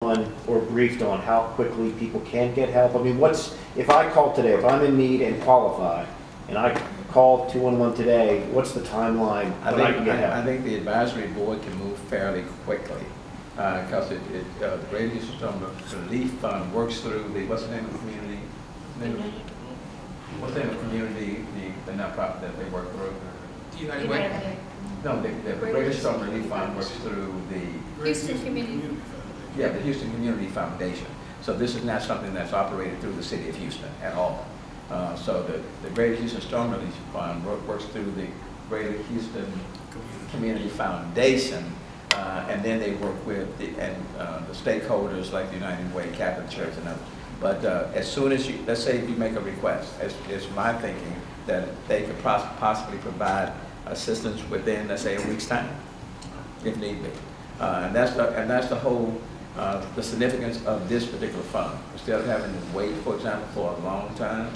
on or briefed on how quickly people can get help? I mean, if I call today, if I'm in need and qualify, and I call 211 today, what's the timeline when I can get help? I think the advisory board can move fairly quickly because the Greater Houston Storm Relief Fund works through what's the name of the community? What's the name of the community, the nonprofit that they work through? United Way? No, the Greater Storm Relief Fund works through the Houston Community. Yeah, the Houston Community Foundation. So this is not something that's operated through the city of Houston at all. So the Greater Houston Storm Relief Fund works through the Greater Houston Community Foundation, and then they work with the stakeholders like the United Way, Catholic Church, and others. But as soon as let's say if you make a request, it's my thinking that they could possibly provide assistance within, let's say, a week's time, if need be. And that's the whole the significance of this particular fund. Instead of having to wait, for example, for a long time,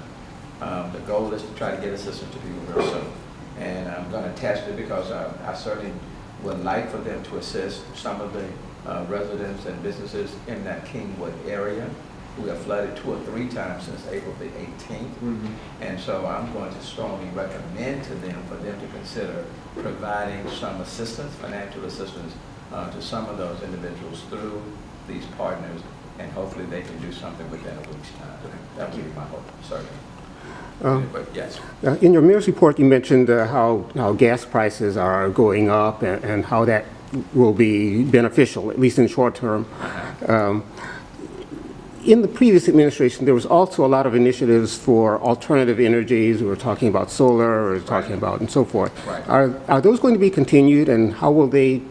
the goal is to try to get assistance to people very soon. And I'm going to test it because I certainly would like for them to assist some of the residents and businesses in that Kingwood area who have flooded 2 or 3 times since April the 18th. Mm-hmm. And so I'm going to strongly recommend to them for them to consider providing some assistance, financial assistance, to some of those individuals through these partners, and hopefully they can do something within a week's time. That would be my hope, certainly. But yes. In your mayor's report, you mentioned how gas prices are going up and how that will be beneficial, at least in the short term. In the previous administration, there was also a lot of initiatives for alternative energies. We were talking about solar, we were talking about and so forth. Right. Are those going to be continued, and how will they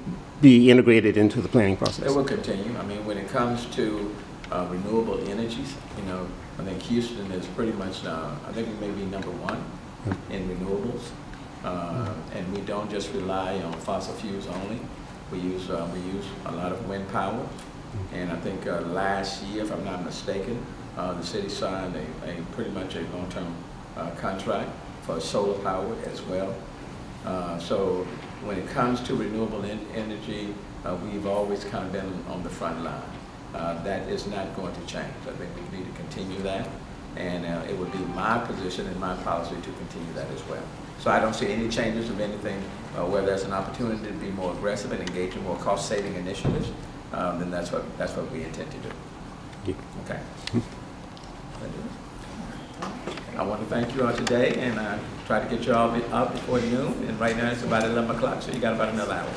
be integrated into the planning process? They will continue. I mean, when it comes to renewable energies, you know, I think Houston is pretty much, I think we may be #1 in renewables. And we don't just rely on fossil fuels only. We use a lot of wind power. And I think last year, if I'm not mistaken, the city signed a pretty much a long-term contract for solar power as well. So when it comes to renewable energy, we've always kind of been on the front line. That is not going to change. I think we need to continue that, and it would be my position and my policy to continue that as well. So I don't see any changes of anything where there's an opportunity to be more aggressive and engage in more cost-saving initiatives. Then that's what we intend to do. Okay. I want to thank you all today, and try to get you all up before noon. And right now it's about 11 o'clock, so you got about another hour.